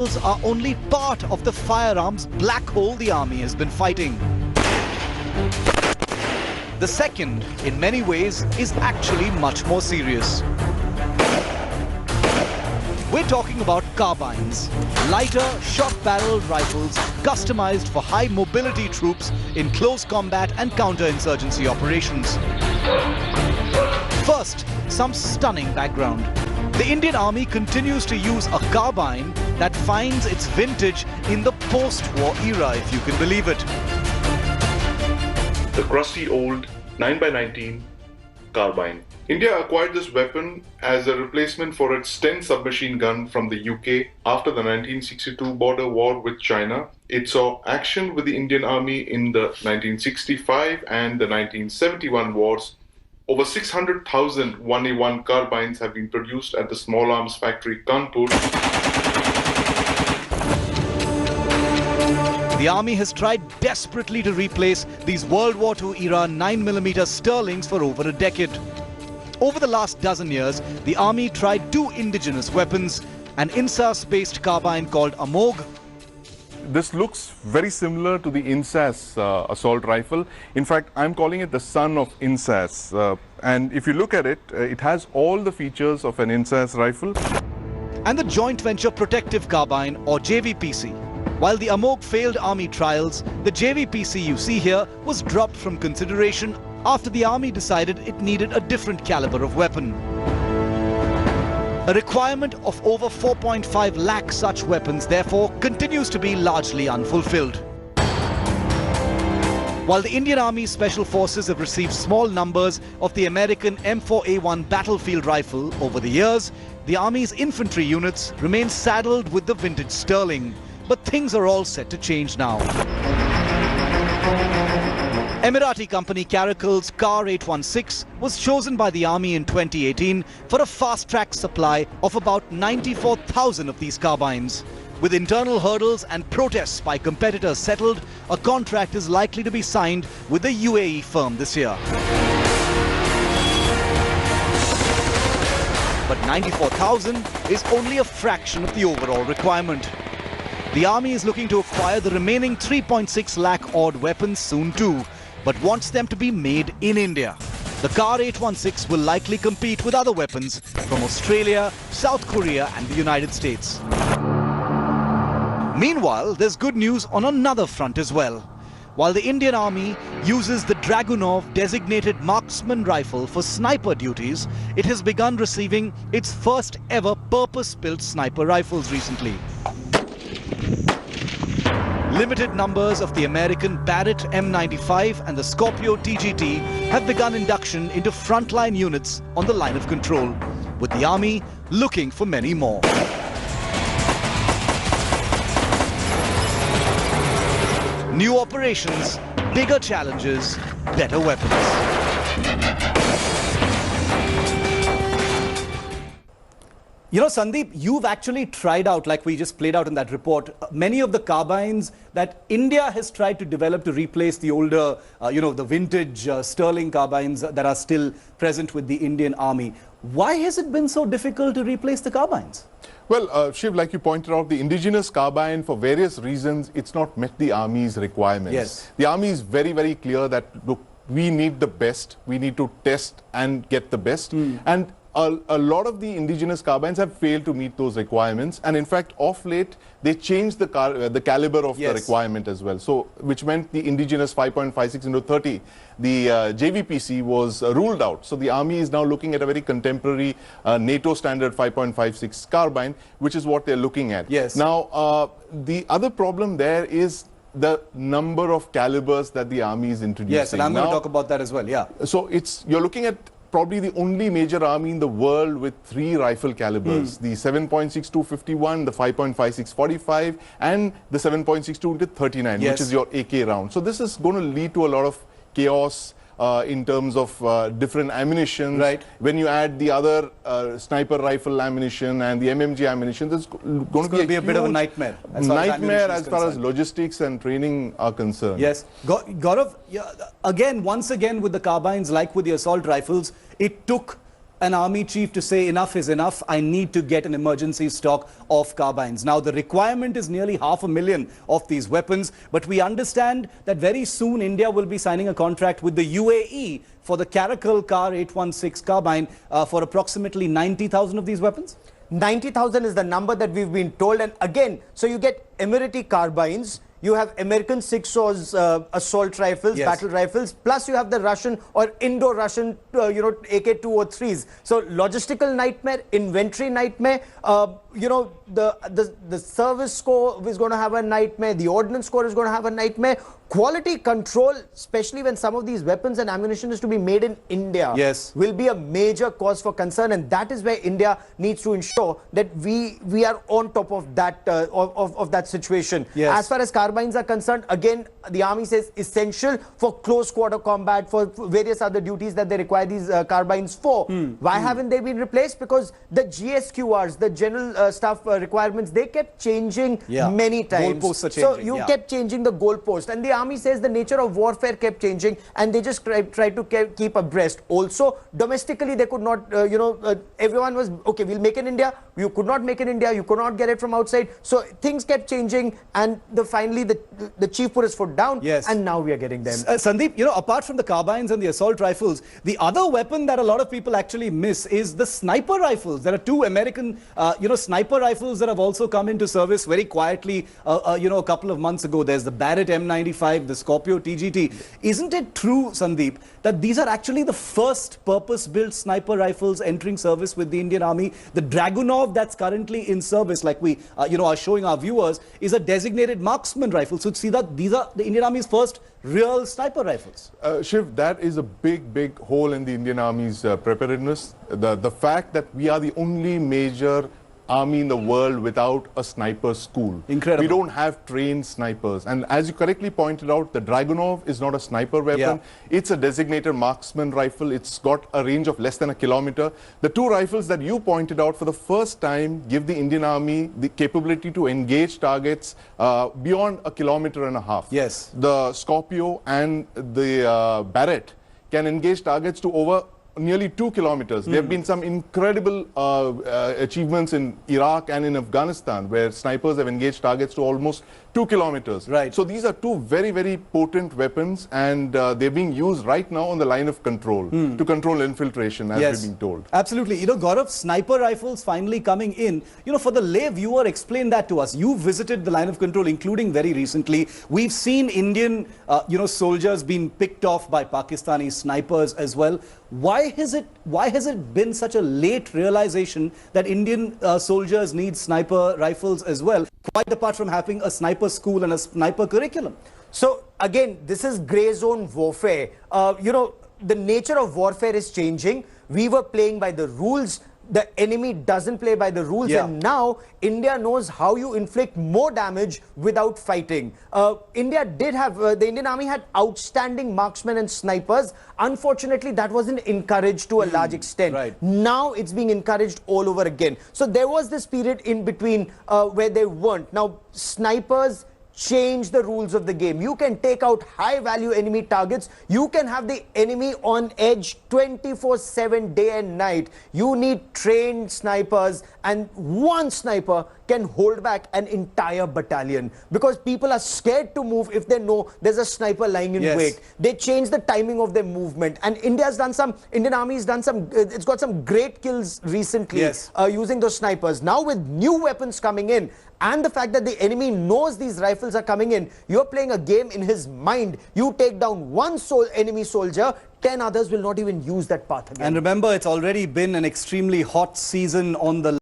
are only part of the firearms black hole the army has been fighting. The second, in many ways, is actually much more serious. We're talking about carbines, lighter shot-barreled rifles customized for high mobility troops in close combat and counter-insurgency operations. First, some stunning background. The Indian Army continues to use a carbine that finds its vintage in the post-war era, if you can believe it. The crusty old 9x19 carbine. India acquired this weapon as a replacement for its 10 submachine gun from the UK after the 1962 border war with China. It saw action with the Indian Army in the 1965 and the 1971 wars. Over 600,000 1A1 carbines have been produced at the small arms factory Kanpur. The army has tried desperately to replace these World War II era 9mm Sterlings for over a decade. Over the last dozen years, the army tried two indigenous weapons, an INSAS-based carbine called Amog. This looks very similar to the INSAS assault rifle. In fact, I'm calling it the son of INSAS. And if you look at it, it has all the features of an INSAS rifle. And the Joint Venture Protective Carbine, or JVPC. While the Amog failed army trials, the JVPC you see here was dropped from consideration after the army decided it needed a different caliber of weapon. A requirement of over 4.5 lakh such weapons, therefore, continues to be largely unfulfilled. While the Indian Army's Special Forces have received small numbers of the American M4A1 battlefield rifle over the years, the Army's infantry units remain saddled with the vintage Sterling. But things are all set to change now. Emirati company Caracal's Car 816 was chosen by the Army in 2018 for a fast-track supply of about 94,000 of these carbines. With internal hurdles and protests by competitors settled, a contract is likely to be signed with the UAE firm this year. But 94,000 is only a fraction of the overall requirement. The army is looking to acquire the remaining 3.6 lakh odd weapons soon too, but wants them to be made in India. The Car 816 will likely compete with other weapons from Australia, South Korea and the United States. Meanwhile, there's good news on another front as well. While the Indian Army uses the Dragunov designated marksman rifle for sniper duties, it has begun receiving its first ever purpose-built sniper rifles recently. Limited numbers of the American Barrett M95 and the Scorpio TGT have begun induction into frontline units on the line of control, with the Army looking for many more. New operations, bigger challenges, better weapons. You know, Sandeep, you've actually tried out, like we just played out in that report, many of the carbines that India has tried to develop to replace the older, the vintage Sterling carbines that are still present with the Indian Army. Why has it been so difficult to replace the carbines? Well, Shiv, like you pointed out, the indigenous carbine, for various reasons, it's not met the Army's requirements. Yes. The Army is very, very clear that, look, we need the best. We need to test and get the best. And a lot of the indigenous carbines have failed to meet those requirements, and in fact, off late, they changed the caliber of the requirement as well. So, which meant the indigenous 5.56 into 30, the JVPC was ruled out. So, the Army is now looking at a very contemporary NATO standard 5.56 carbine, which is what they're looking at. Yes. Now, the other problem there is the number of calibers that the Army is introducing. Yes, and I'm going to talk about that as well, yeah. So, you're looking at probably the only major army in the world with 3 rifle calibers, the 7.62 51, the 5.56 45 and the 7.62 into 39, which is your AK round. So this is going to lead to a lot of chaos in terms of different ammunition. Right. When you add the other sniper rifle ammunition and the MMG ammunition, there's going to be a bit of a nightmare. As far as logistics and training are concerned. Yes. Gaurav, once again with the carbines, like with the assault rifles, it took an army chief to say enough is enough, I need to get an emergency stock of carbines. Now, the requirement is nearly 500,000 of these weapons, but we understand that very soon India will be signing a contract with the UAE for the Caracal Car 816 carbine for approximately 90,000 of these weapons? 90,000 is the number that we've been told. And again, so you get Emirati carbines, you have American 6-Saws assault rifles, yes, battle rifles, plus you have the Russian or Indo-Russian, AK-203s. So logistical nightmare, inventory nightmare, the service score is going to have a nightmare, the ordnance score is going to have a nightmare. Quality control, especially when some of these weapons and ammunition is to be made in India, yes, will be a major cause for concern, and that is where India needs to ensure that we are on top of that of that situation. Yes. As far as carbines are concerned, again, the army says essential for close quarter combat, for various other duties that they require these carbines for. Why haven't they been replaced? Because the GSQRs, the general staff requirements, they kept changing many times. Goalposts are changing. So you kept changing the goalpost, and the army says the nature of warfare kept changing, and they just tried to keep abreast. Also, domestically, they could not, everyone was, okay, we'll make in India. You could not make in India. You could not get it from outside. So things kept changing, and finally the chief put his foot down, yes, and now we are getting them. Sandeep, apart from the carbines and the assault rifles, the other weapon that a lot of people actually miss is the sniper rifles. There are two American, sniper rifles that have also come into service very quietly, a couple of months ago. There's the Barrett M95, the Scorpio TGT. Isn't it true, Sandeep, that these are actually the first purpose-built sniper rifles entering service with the Indian Army? The Dragunov that's currently in service, like we are showing our viewers, is a designated marksman rifle. So see that these are the Indian Army's first real sniper rifles. Shiv, that is a big hole in the Indian Army's preparedness. The fact that we are the only major army in the world without a sniper school. Incredible. We don't have trained snipers. And as you correctly pointed out, the Dragunov is not a sniper weapon. It's a designated marksman rifle. It's got a range of less than a kilometer. The two rifles that you pointed out for the first time give the Indian Army the capability to engage targets beyond a kilometer and a half. Yes. The Scorpio and the Barrett can engage targets to over nearly 2 kilometers. There have been some incredible achievements in Iraq and in Afghanistan where snipers have engaged targets to almost 2 kilometers. Right. So these are two very potent weapons, and they're being used right now on the line of control to control infiltration, as we've been told. Absolutely. Gaurav, sniper rifles finally coming in. For the lay viewer, explain that to us. You visited the line of control, including very recently. We've seen Indian, soldiers being picked off by Pakistani snipers as well. Why has it been such a late realization that Indian soldiers need sniper rifles as well, quite apart from having a sniper school and a sniper curriculum? So again, this is grey zone warfare. The nature of warfare is changing. We were playing by the rules. The enemy doesn't play by the rules, and now India knows how you inflict more damage without fighting. India did have, the Indian Army had outstanding marksmen and snipers. Unfortunately, that wasn't encouraged to a large extent. Right. Now it's being encouraged all over again. So there was this period in between where they weren't. Now snipers change the rules of the game. You can take out high-value enemy targets. You can have the enemy on edge 24/7, day and night. You need trained snipers, and one sniper can hold back an entire battalion, because people are scared to move if they know there's a sniper lying in wait. They change the timing of their movement, and Indian Army has done some, it's got some great kills recently using those snipers. Now with new weapons coming in, and the fact that the enemy knows these rifles are coming in, you're playing a game in his mind. You take down one enemy soldier, 10 others will not even use that path again. And remember, it's already been an extremely hot season on the